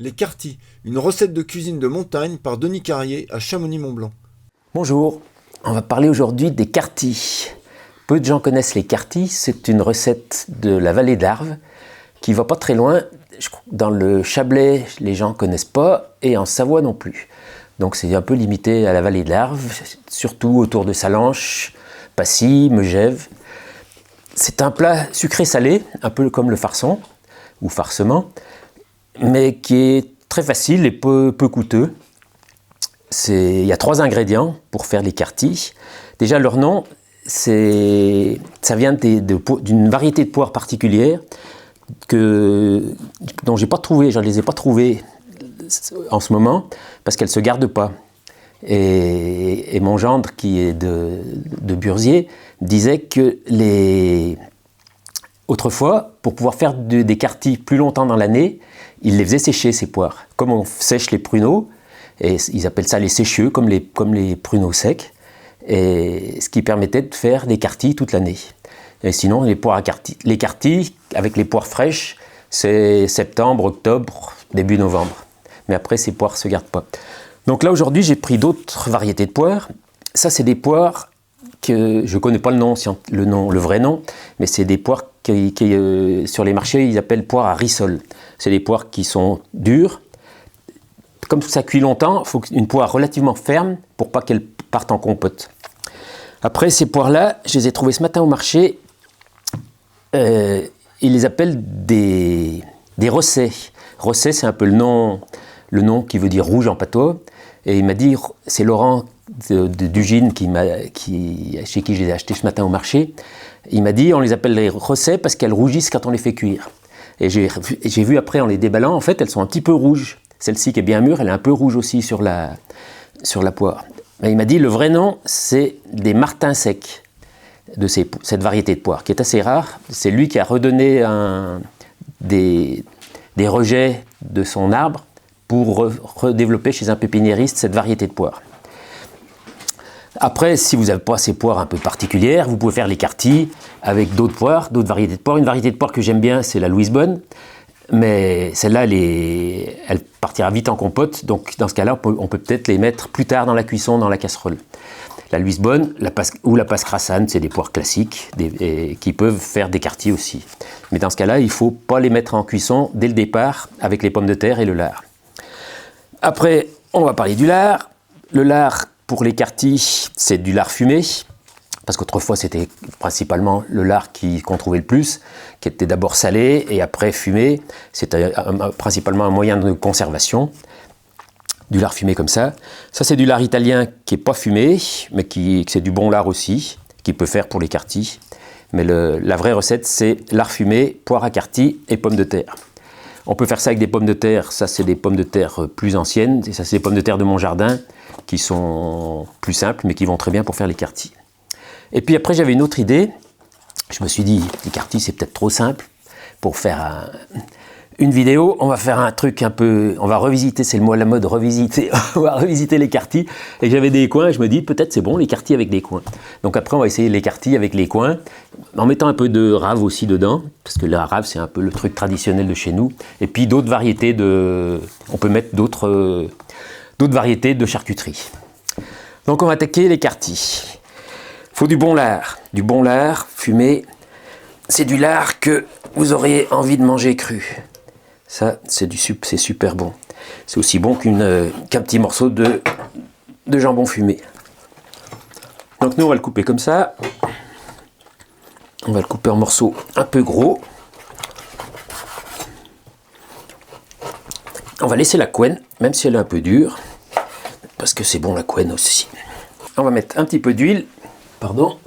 Les Cartis, une recette de cuisine de montagne par Denis Carrier à Chamonix-Mont-Blanc. Bonjour, on va parler aujourd'hui des Cartis. Peu de gens connaissent les Cartis, c'est une recette de la vallée d'Arves qui va pas très loin. Dans le Chablais, les gens connaissent pas et en Savoie non plus. Donc c'est un peu limité à la vallée d'Arves, surtout autour de Salanches, Passy, Megève. C'est un plat sucré-salé, un peu comme le farçon ou farcement, mais qui est très facile et peu coûteux. Il y a 3 ingrédients pour faire les Cartis. Déjà, leur nom, ça vient d'une variété de poires particulière dont je ne les ai pas trouvées en ce moment, parce qu'elles ne se gardent pas. Et mon gendre, qui est de Burzier, disait que autrefois, pour pouvoir faire des Cartis plus longtemps dans l'année, il les faisait sécher, ces poires. Comme on sèche les pruneaux, et ils appellent ça les sécheux, comme les pruneaux secs, et ce qui permettait de faire des Cartis toute l'année. Et sinon, les Cartis, avec les poires fraîches, c'est septembre, octobre, début novembre. Mais après, ces poires ne se gardent pas. Donc là, aujourd'hui, j'ai pris d'autres variétés de poires. Ça, c'est des poires que je ne connais pas le vrai nom, mais c'est des poires sur les marchés, ils appellent poires à rissol. C'est des poires qui sont dures. Comme ça cuit longtemps, il faut une poire relativement ferme pour pas qu'elle parte en compote. Après, ces poires-là, je les ai trouvées ce matin au marché. Ils les appellent des rossets. Rosset, c'est un peu le nom qui veut dire rouge en patois. Et il m'a dit, c'est Laurent d'Ugine chez qui je les ai achetés ce matin au marché. Il m'a dit, on les appelle les rossets parce qu'elles rougissent quand on les fait cuire. Et j'ai vu après, en les déballant, en fait, elles sont un petit peu rouges. Celle-ci qui est bien mûre, elle est un peu rouge aussi sur la poire. Mais il m'a dit, le vrai nom, c'est des martins secs de cette variété de poire, qui est assez rare. C'est lui qui a redonné des rejets de son arbre pour redévelopper chez un pépiniériste cette variété de poire. Après, si vous n'avez pas ces poires un peu particulières, vous pouvez faire les Cartis avec d'autres poires, d'autres variétés de poires. Une variété de poire que j'aime bien, c'est la Louise Bonne. Mais celle-là, elle partira vite en compote. Donc, dans ce cas-là, on peut peut-être les mettre plus tard dans la cuisson, dans la casserole. La Louise Bonne ou la Passe-Crassane, c'est des poires classiques qui peuvent faire des Cartis aussi. Mais dans ce cas-là, il ne faut pas les mettre en cuisson dès le départ avec les pommes de terre et le lard. Après, on va parler du lard. Le lard, pour les Cartis, c'est du lard fumé. Parce qu'autrefois, c'était principalement le lard qu'on trouvait le plus, qui était d'abord salé et après fumé. C'était principalement un moyen de conservation, du lard fumé comme ça. Ça, c'est du lard italien qui n'est pas fumé, mais c'est du bon lard aussi, qu'il peut faire pour les Cartis. Mais la vraie recette, c'est lard fumé, poire à Cartis et pommes de terre. On peut faire ça avec des pommes de terre. Ça, c'est des pommes de terre plus anciennes. Et ça, c'est des pommes de terre de mon jardin qui sont plus simples, mais qui vont très bien pour faire les Cartis. Et puis après, j'avais une autre idée. Je me suis dit, les Cartis, c'est peut-être trop simple. Pour faire une vidéo, on va faire un truc un peu... On va revisiter, c'est le mot à la mode, revisiter. On va revisiter les Cartis. Et j'avais des coins, je me dis, peut-être c'est bon, les Cartis avec des coins. Donc après, on va essayer les Cartis avec les coins, en mettant un peu de rave aussi dedans, parce que la rave, c'est un peu le truc traditionnel de chez nous. Et puis d'autres variétés On peut mettre d'autres variétés de charcuterie. Donc on va attaquer les Cartis. Il faut du bon lard fumé. C'est du lard que vous auriez envie de manger cru. Ça, c'est super bon. C'est aussi bon qu'un petit morceau de jambon fumé. Donc nous, on va le couper comme ça. On va le couper en morceaux un peu gros. On va laisser la couenne, même si elle est un peu dure, parce que c'est bon la couenne aussi. On va mettre un petit peu d'huile. Pardon,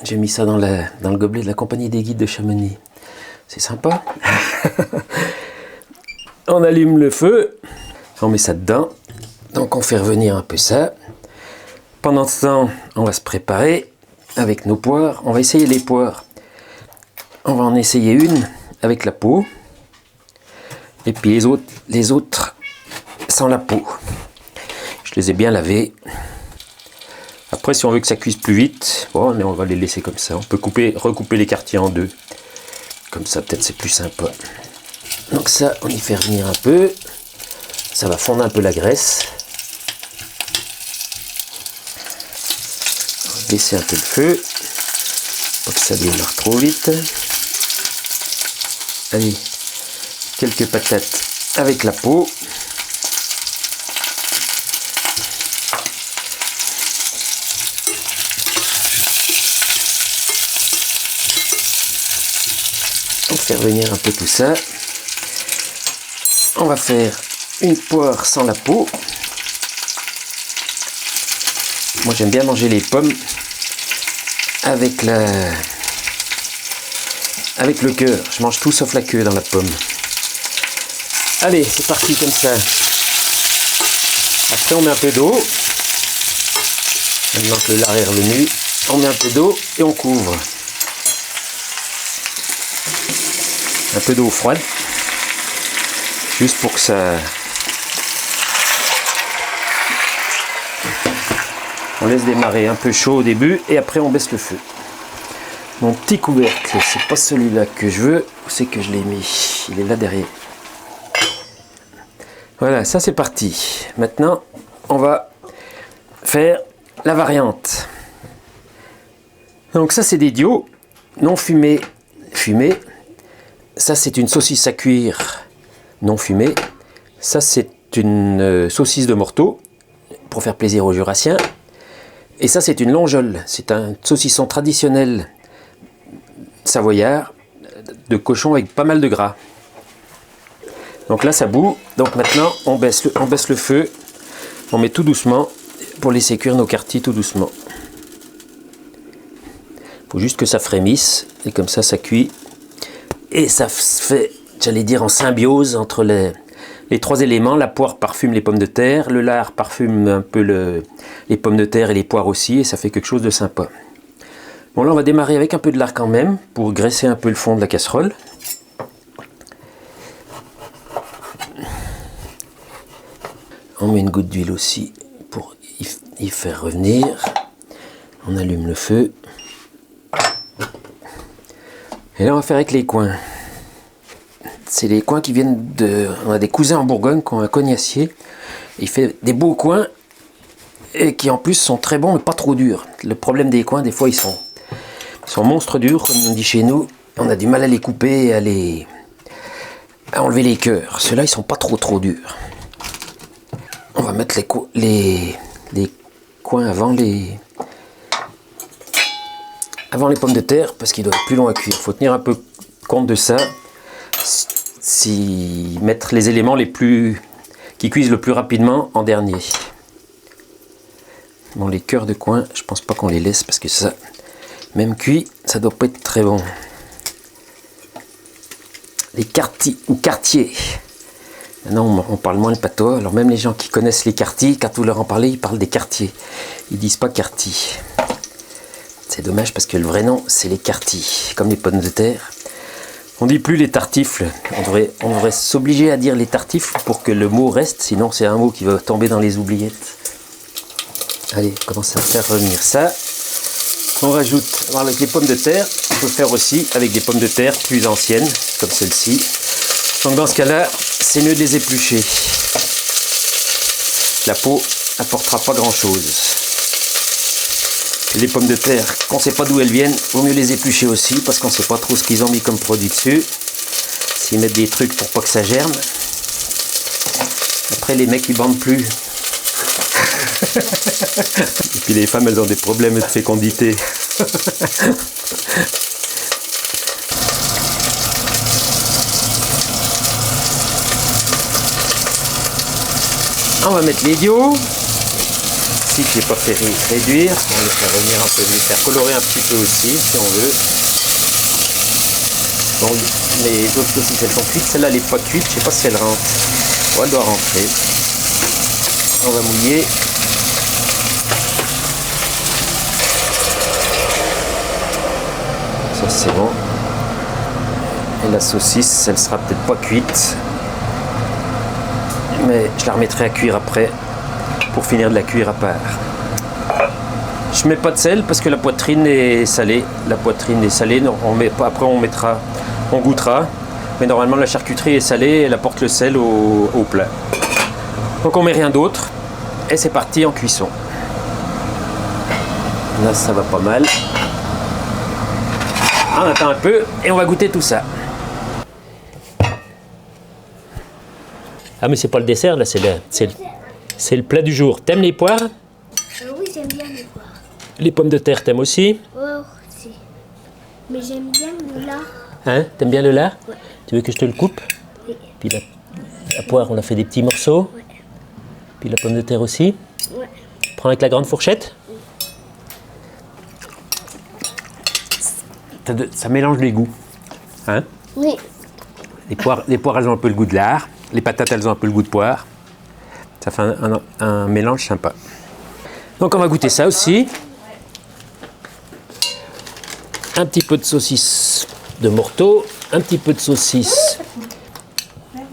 j'ai mis ça dans le gobelet de la Compagnie des Guides de Chamonix. C'est sympa. On allume le feu, on met ça dedans. Donc on fait revenir un peu ça. Pendant ce temps, on va se préparer avec nos poires. On va essayer les poires. On va en essayer une avec la peau. Et puis les autres sans la peau. Je les ai bien lavées. Après, si on veut que ça cuise plus vite, bon, on va les laisser comme ça. On peut recouper les Cartis en deux. Comme ça, peut-être c'est plus sympa. Donc ça, on y fait revenir un peu. Ça va fondre un peu la graisse. On va baisser un peu le feu, pour que ça démarre trop vite. Allez, quelques patates avec la peau. On va faire venir un peu tout ça. On va faire une poire sans la peau. Moi j'aime bien manger les pommes avec le cœur. Je mange tout sauf la queue dans la pomme. Allez, c'est parti comme ça. Après on met un peu d'eau. Maintenant que le lard est revenu, on met un peu d'eau et on couvre. Un peu d'eau froide. Juste pour que ça... On laisse démarrer un peu chaud au début et après on baisse le feu. Mon petit couvercle, c'est pas celui-là que je veux. Où c'est que je l'ai mis? Il est là derrière. Voilà, ça c'est parti. Maintenant, on va faire la variante. Donc ça c'est des dios non fumés. Ça c'est une saucisse à cuire non fumée. Ça c'est une saucisse de morteau pour faire plaisir aux Jurassiens. Et ça c'est une longeole. C'est un saucisson traditionnel savoyard de cochon avec pas mal de gras. Donc là ça bout. Donc maintenant on baisse le feu. On met tout doucement pour laisser cuire nos quartiers tout doucement. Il faut juste que ça frémisse et comme ça cuit. Et ça se fait, j'allais dire, en symbiose entre les trois éléments. La poire parfume les pommes de terre, le lard parfume un peu les pommes de terre et les poires aussi, et ça fait quelque chose de sympa. Bon, là on va démarrer avec un peu de lard quand même, pour graisser un peu le fond de la casserole. On met une goutte d'huile aussi pour y faire revenir. On allume le feu. Et là on va faire avec les coins. C'est les coins qui viennent de... On a des cousins en Bourgogne qui ont un cognacier. Il fait des beaux coins et qui en plus sont très bons et pas trop durs. Le problème des coins, des fois ils sont monstres durs comme on dit chez nous. On a du mal à les couper et à enlever les cœurs. Ceux-là ils sont pas trop durs. On va mettre les coins avant les pommes de terre parce qu'ils doivent être plus longs à cuire. Il faut tenir un peu compte de ça. Mettre les éléments qui cuisent le plus rapidement en dernier. Bon, les cœurs de coin, je pense pas qu'on les laisse parce que ça, même cuit, ça doit pas être très bon. Les quartiers ou quartiers. Maintenant, on parle moins le patois. Alors même les gens qui connaissent les quartiers, quand vous leur en parlez, ils parlent des quartiers. Ils disent pas quartier. C'est dommage parce que le vrai nom, c'est les quartiers, comme les pommes de terre. On dit plus les tartifles. On devrait s'obliger à dire les tartifles pour que le mot reste, sinon c'est un mot qui va tomber dans les oubliettes. Allez, on commence à faire revenir ça. On rajoute, avec les pommes de terre, on peut faire aussi avec des pommes de terre plus anciennes, comme celle-ci. Donc dans ce cas-là, c'est mieux de les éplucher. La peau n'apportera pas grand-chose. Les pommes de terre, qu'on ne sait pas d'où elles viennent, vaut mieux les éplucher aussi, parce qu'on ne sait pas trop ce qu'ils ont mis comme produit dessus. S'ils mettent des trucs pour pas que ça germe. Après, les mecs, ils bandent plus. Et puis les femmes, elles ont des problèmes de fécondité. On va mettre les dios. Ici, je n'ai pas fait réduire. On va les faire revenir un peu, les faire colorer un petit peu aussi, si on veut. Bon, les autres aussi, elles sont cuites. Celle-là, elle n'est pas cuite. Je ne sais pas si elle rentre. Bon, elle doit rentrer. On va mouiller. Ça, c'est bon. Et la saucisse, elle sera peut-être pas cuite. Mais je la remettrai à cuire après. Pour finir de la cuire à part. Je mets pas de sel parce que la poitrine est salée. La poitrine est salée. Non, après on goûtera. Mais normalement la charcuterie est salée. Elle apporte le sel au plat. Donc on met rien d'autre et c'est parti en cuisson. Là ça va pas mal. On attend un peu et on va goûter tout ça. Ah mais c'est pas le dessert là, c'est le plat du jour. T'aimes les poires? Oui, j'aime bien les poires. Les pommes de terre, t'aimes aussi? Ouais, aussi. Mais j'aime bien le lard. Hein? T'aimes bien le lard? Ouais. Tu veux que je te le coupe? Oui. Puis la poire, on la fait des petits morceaux. Ouais. Puis la pomme de terre aussi. Ouais. Prends avec la grande fourchette. Ça mélange les goûts. Hein? Oui. Les poires, elles ont un peu le goût de lard. Les patates, elles ont un peu le goût de poire. Ça fait un mélange sympa. Donc on va goûter ça aussi. Un petit peu de saucisse de morteau, un petit peu de saucisse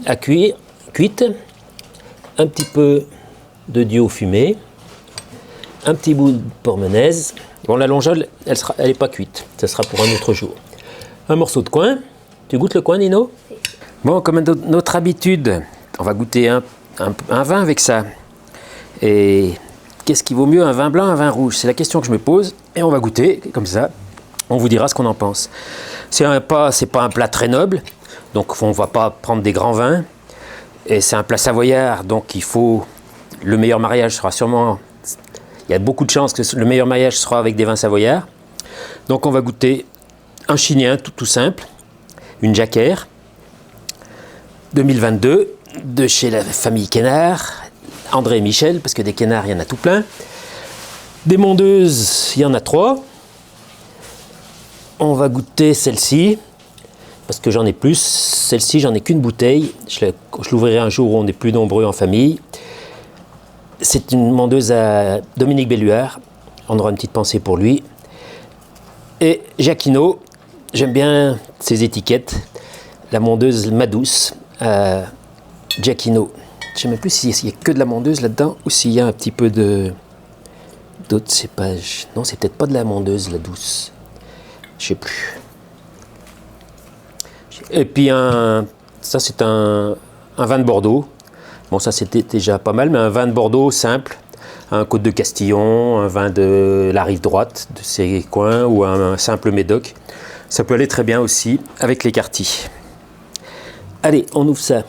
à cuire, cuite, un petit peu de dio fumé, un petit bout de pormenaise. Bon, la longeole, elle n'est pas cuite, ça sera pour un autre jour. Un morceau de coin. Tu goûtes le coin, Nino? Bon, comme à notre habitude, on va goûter un vin avec ça. Et qu'est-ce qui vaut mieux, un vin blanc, un vin rouge? C'est la question que je me pose. Et on va goûter comme ça. On vous dira ce qu'on en pense. C'est pas un plat très noble, donc on ne va pas prendre des grands vins. Et c'est un plat savoyard, donc il faut... Le meilleur mariage sera sûrement... Il y a beaucoup de chances que le meilleur mariage sera avec des vins savoyards. Donc on va goûter un chignin tout simple, une jacquère, 2022, de chez la famille Quénard, André et Michel, parce que des Quénards, il y en a tout plein. Des mondeuses, il y en a 3. On va goûter celle-ci, parce que j'en ai plus. Celle-ci, j'en ai qu'une bouteille. Je l'ouvrirai un jour où on est plus nombreux en famille. C'est une mondeuse à Dominique Belluard. On aura une petite pensée pour lui. Et Jacquino, j'aime bien ses étiquettes. La mondeuse Madouce à Jacquino. Je ne sais même plus s'il y a que de la mondeuse là-dedans ou s'il y a un petit peu d'autres cépages. Non, c'est peut-être pas de la mondeuse, la douce. Je sais plus. Et puis ça c'est un vin de Bordeaux. Bon, ça c'était déjà pas mal, mais un vin de Bordeaux simple, un Côte de Castillon, un vin de la rive droite de ces coins ou un simple Médoc. Ça peut aller très bien aussi avec les quartis. Allez, on ouvre ça.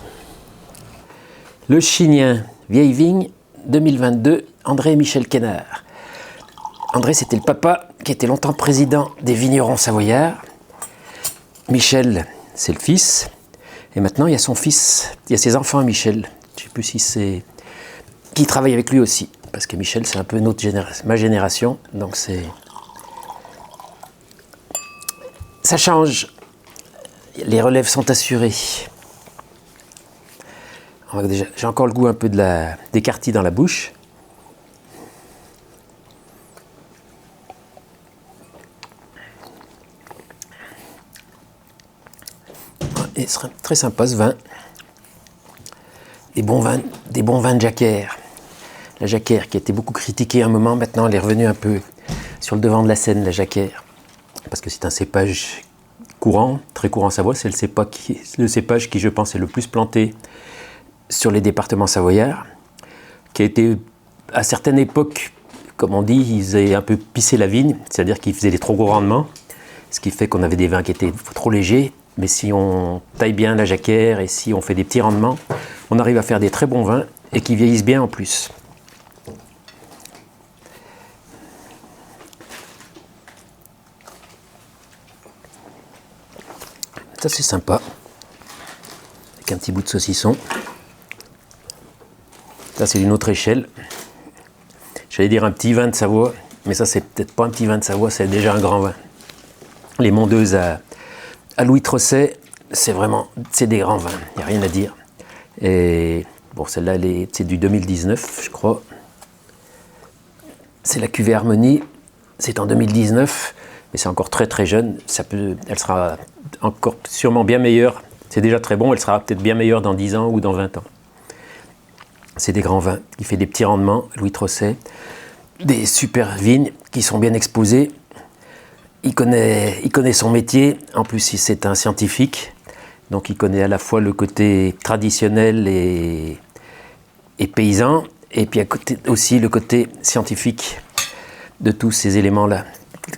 Le Chignin, vieille vigne, 2022, André et Michel Quénard. André, c'était le papa qui était longtemps président des vignerons savoyards. Michel, c'est le fils. Et maintenant, il y a son fils, il y a ses enfants à Michel. Je ne sais plus si c'est... qui travaille avec lui aussi. Parce que Michel, c'est un peu ma génération. Donc c'est... Ça change. Les relèves sont assurées. J'ai encore le goût un peu des quartis dans la bouche. Et ce sera très sympa ce vin. Des bons vins de jacquère. La jacquère qui a été beaucoup critiquée à un moment, maintenant elle est revenue un peu sur le devant de la scène, la jacquère. Parce que c'est un cépage courant, très courant en Savoie. C'est le cépage qui, je pense, est le plus planté sur les départements savoyards, qui a été, à certaines époques, comme on dit, ils avaient un peu pissé la vigne, c'est-à-dire qu'ils faisaient des trop gros rendements, ce qui fait qu'on avait des vins qui étaient trop légers, mais si on taille bien la jacquère et si on fait des petits rendements, on arrive à faire des très bons vins et qui vieillissent bien en plus. Ça c'est sympa, avec un petit bout de saucisson. Ça c'est d'une autre échelle. J'allais dire un petit vin de Savoie, mais ça c'est peut-être pas un petit vin de Savoie, c'est déjà un grand vin. Les mondeuses à Louis Trosset, c'est des grands vins, il n'y a rien à dire. Et bon, celle-là, c'est du 2019, je crois. C'est la cuvée Harmonie, c'est en 2019, mais c'est encore très très jeune. Elle sera encore sûrement bien meilleure. C'est déjà très bon, elle sera peut-être bien meilleure dans 10 ans ou dans 20 ans. C'est des grands vins, qui fait des petits rendements, Louis Trosset. Des super vignes qui sont bien exposées. Il connaît son métier, en plus c'est un scientifique, donc il connaît à la fois le côté traditionnel et et paysan, et puis à côté aussi le côté scientifique de tous ces éléments-là,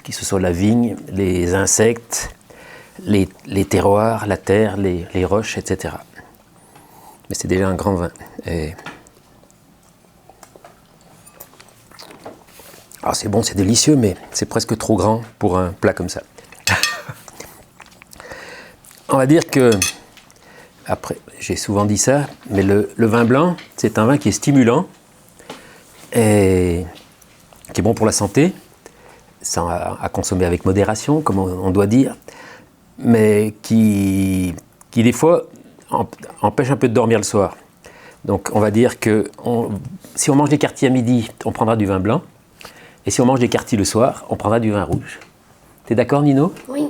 que ce soit la vigne, les insectes, les terroirs, la terre, les roches, etc. Mais c'est déjà un grand vin. Alors c'est bon, c'est délicieux, mais c'est presque trop grand pour un plat comme ça. On va dire que, après, j'ai souvent dit ça, mais le vin blanc, c'est un vin qui est stimulant et qui est bon pour la santé, à consommer avec modération, comme on doit dire, mais qui des fois empêche un peu de dormir le soir. Donc on va dire que si on mange des quartiers à midi, on prendra du vin blanc, et si on mange des quartiers le soir, on prendra du vin rouge. T'es d'accord, Nino? Oui.